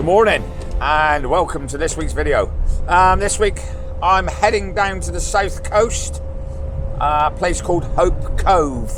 Good morning and welcome to this week's video. This week I'm heading down to the south coast, a place called Hope Cove.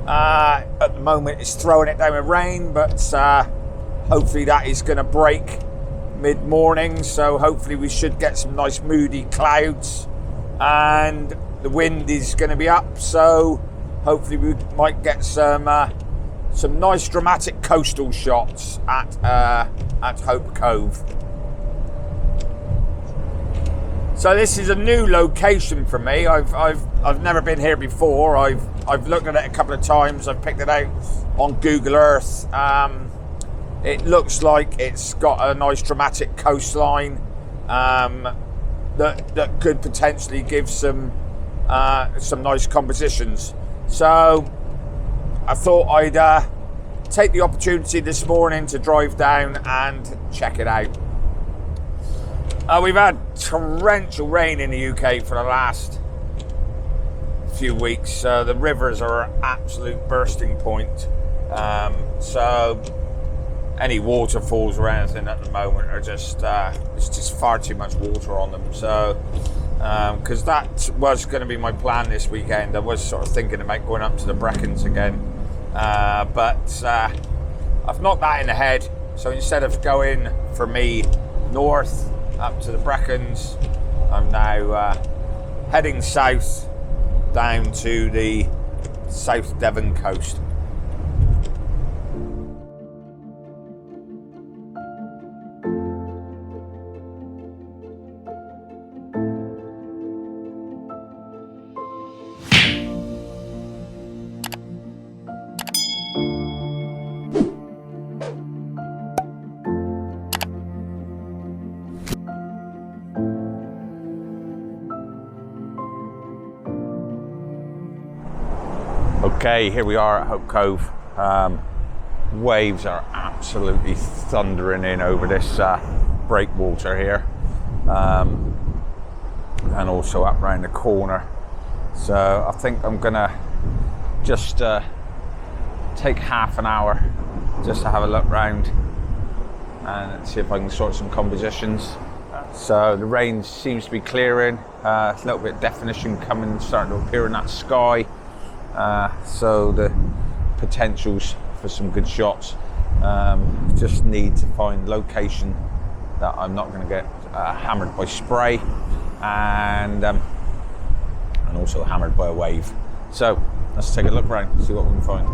At the moment it's throwing it down with rain, but hopefully that is going to break mid-morning, so hopefully we should get some nice moody clouds, and the wind is going to be up, so hopefully we might get some nice dramatic coastal shots at Hope Cove. So this is a new location for me. I've never been here before. I've looked at it a couple of times. I've picked it out on Google Earth. It looks like it's got a nice dramatic coastline that could potentially give some nice compositions. So I thought I'd take the opportunity this morning to drive down and check it out. We've had torrential rain in the UK for the last few weeks. The rivers are an absolute bursting point. So any waterfalls or anything at the moment are just it's just far too much water on them. So because that was going to be my plan this weekend. I was sort of thinking about going up to the Brecons again, but I've knocked that in the head. So instead of going for me north up to the Brecons, I'm now heading south down to the South Devon coast. Okay, here we are at Hope Cove. Waves are absolutely thundering in over this breakwater here, and also up round the corner. So I think I'm gonna just take half an hour just to have a look round and see if I can sort some compositions. So the rain seems to be clearing. A little bit of definition starting to appear in that sky. So the potentials for some good shots. Just need to find location that I'm not going to get hammered by spray and also hammered by a wave. So let's take a look around, see what we can find.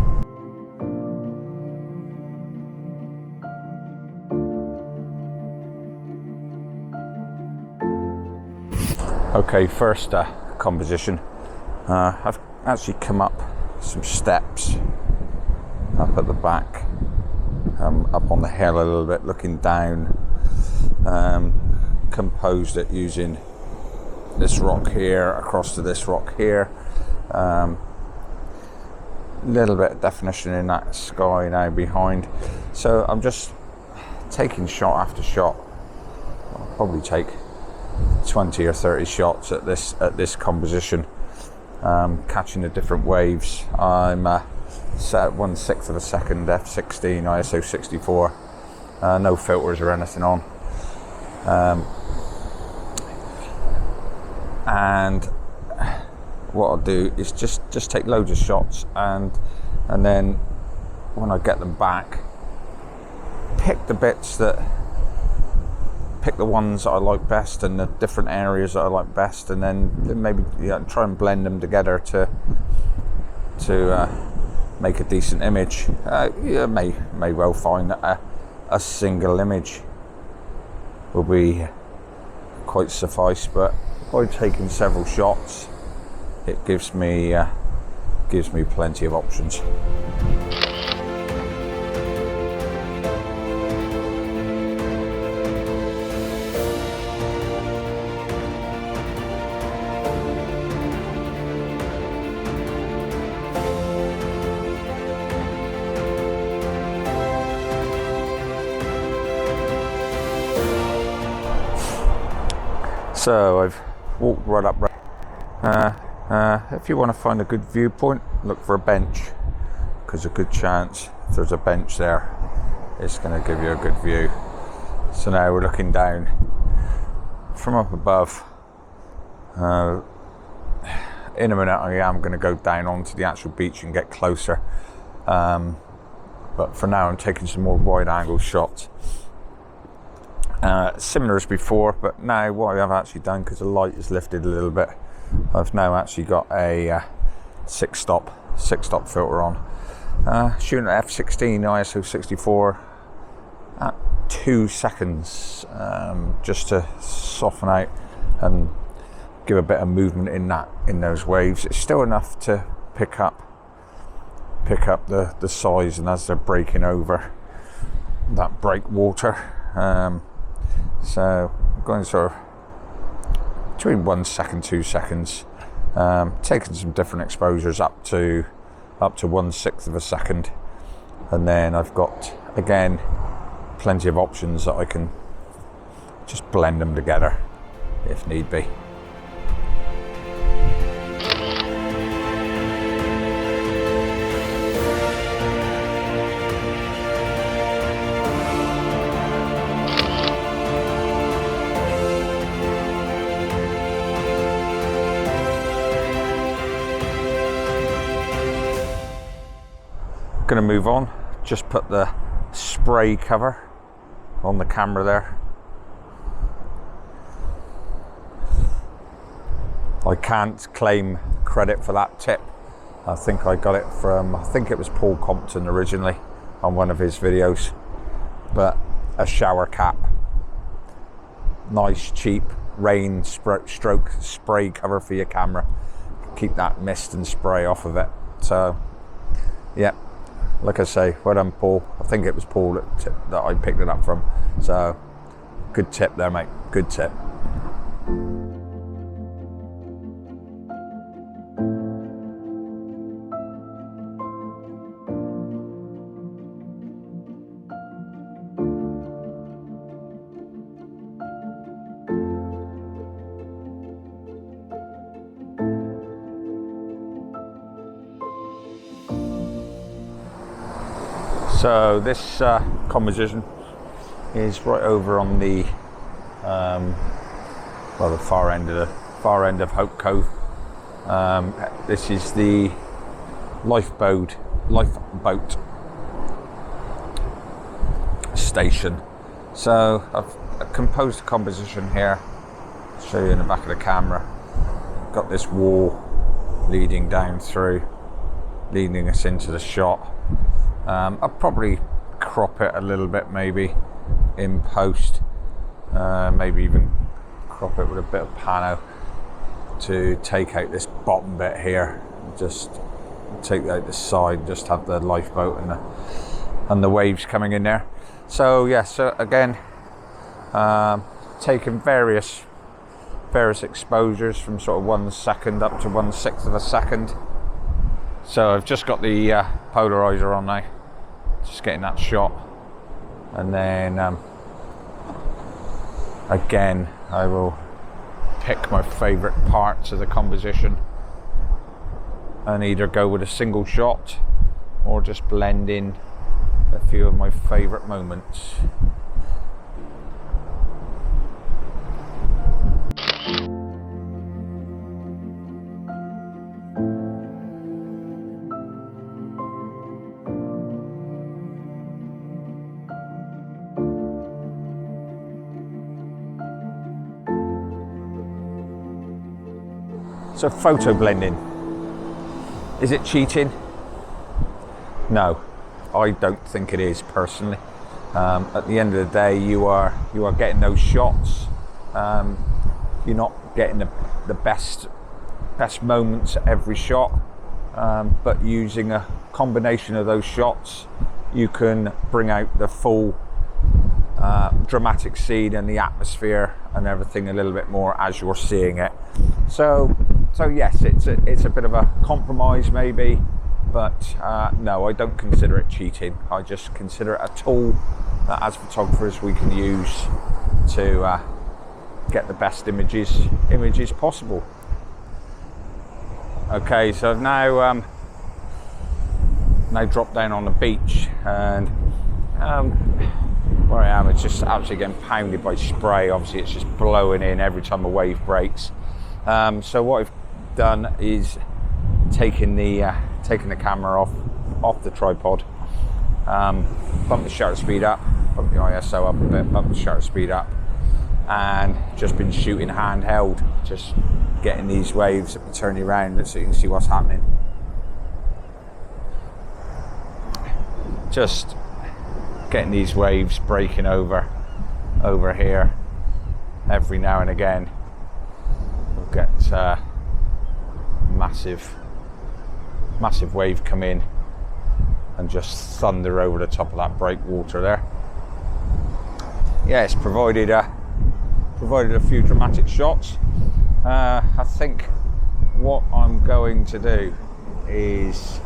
Okay, first composition. I've actually come up some steps up at the back, up on the hill a little bit, looking down. Composed it using this rock here across to this rock here. Little bit of definition in that sky now behind. So I'm just taking shot after shot. I'll probably take 20 or 30 shots at this composition. Catching the different waves. I'm set at 1/6 of a second f/16 ISO 64. No filters or anything on. And what I'll do is just take loads of shots, and then when I get them back, pick the ones that I like best and the different areas that I like best, and then maybe try and blend them together to make a decent image. May well find that a single image will be quite suffice, but by taking several shots, it gives me plenty of options. So I've walked right up. If you want to find a good viewpoint, look for a bench, because a good chance if there's a bench there, it's going to give you a good view. So now we're looking down from up above. In a minute I am going to go down onto the actual beach and get closer. But for now I'm taking some more wide angle shots. Similar as before, but now what I have actually done, because the light is lifted a little bit, I've now actually got a six stop filter on. Shooting at f16 ISO 64 at 2 seconds, just to soften out and give a bit of movement in those waves. It's still enough to pick up the size, and as they're breaking over that breakwater. So I'm going sort of between 1 second, 2 seconds, taking some different exposures up to 1/6 of a second, and then I've got again plenty of options that I can just blend them together if need be. Going to move on, just put the spray cover on the camera there. I can't claim credit for that tip. I think I got it from, I think it was Paul Compton originally on one of his videos. But a shower cap, nice cheap rain stroke spray cover for your camera. Keep that mist and spray off of it. So yeah, like I say, well done Paul. I think it was Paul that I picked it up from. So good tip there, mate, good tip. So this composition is right over on the the far end of Hope Cove. This is the Lifeboat station. So I've composed a composition here. I'll show you in the back of the camera. Got this wall leading down through, leading us into the shot. I'll probably crop it a little bit maybe in post, maybe even crop it with a bit of pano to take out this bottom bit here, just take out the side, just have the lifeboat and the waves coming in there. So yeah, so again, taking various exposures from sort of 1 second up to 1/6 of a second. So I've just got the polarizer on now, just getting that shot, and then again I will pick my favourite parts of the composition and either go with a single shot or just blend in a few of my favourite moments. So photo blending, is it cheating? No, I don't think it is personally. At the end of the day, you are getting those shots. You're not getting the best moments at every shot, but using a combination of those shots, you can bring out the full dramatic scene and the atmosphere and everything a little bit more as you're seeing it. So yes, it's a bit of a compromise maybe, but no, I don't consider it cheating. I just consider it a tool that as photographers we can use to get the best images possible. Okay, so I've now dropped down on the beach, and where I am, it's just absolutely getting pounded by spray. Obviously it's just blowing in every time a wave breaks. So what I've done is taking the camera off the tripod, bump the shutter speed up, bump the ISO up a bit, bump the shutter speed up, and just been shooting handheld, just getting these waves, turning around so you can see what's happening. Just getting these waves breaking over here every now and again. We'll get massive wave come in and just thunder over the top of that breakwater there. Yeah, it's provided a few dramatic shots. I think what I'm going to do is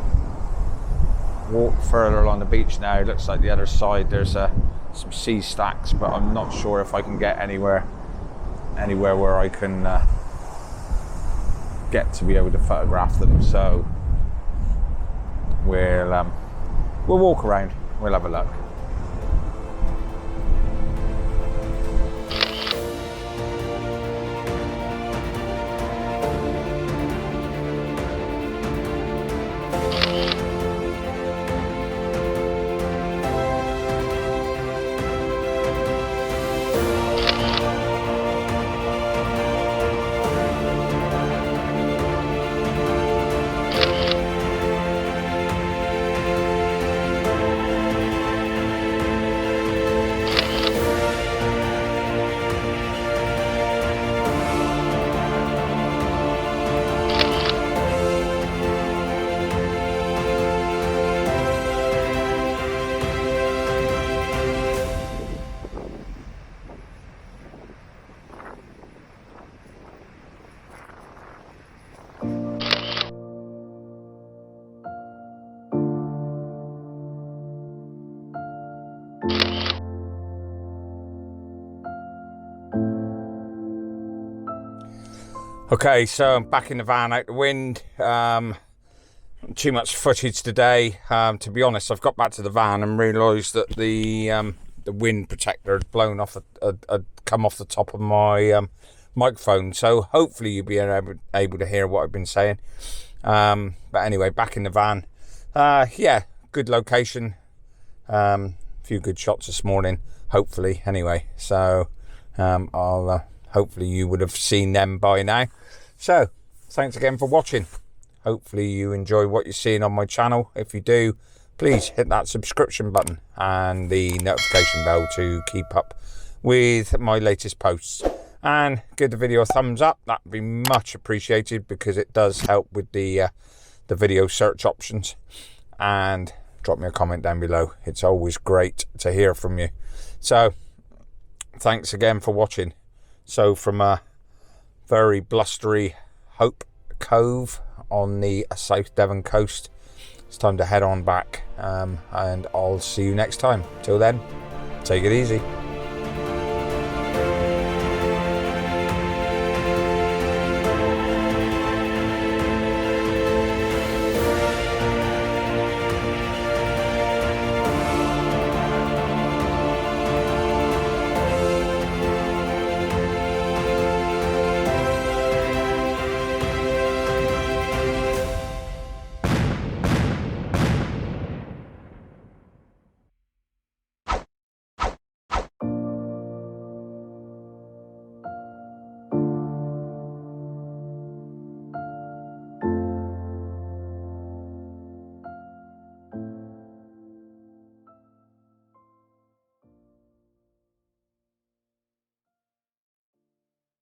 walk further along the beach now. It looks like the other side there's some sea stacks, but I'm not sure if I can get anywhere where I can get to be able to photograph them. So we'll walk around, we'll have a look. Okay, so I'm back in the van out the wind. Too much footage today. To be honest, I've got back to the van and realised that the wind protector had blown off, had come off the top of my microphone. So hopefully you'll be able to hear what I've been saying. But anyway, back in the van. Yeah, good location. A few good shots this morning, hopefully. Anyway, so I'll hopefully you would have seen them by now. So thanks again for watching. Hopefully you enjoy what you're seeing on my channel. If you do, please hit that subscription button and the notification bell to keep up with my latest posts. And give the video a thumbs up. That would be much appreciated because it does help with the video search options. And drop me a comment down below. It's always great to hear from you. So thanks again for watching. So from a very blustery Hope Cove on the South Devon coast, it's time to head on back, and I'll see you next time. Till then, take it easy.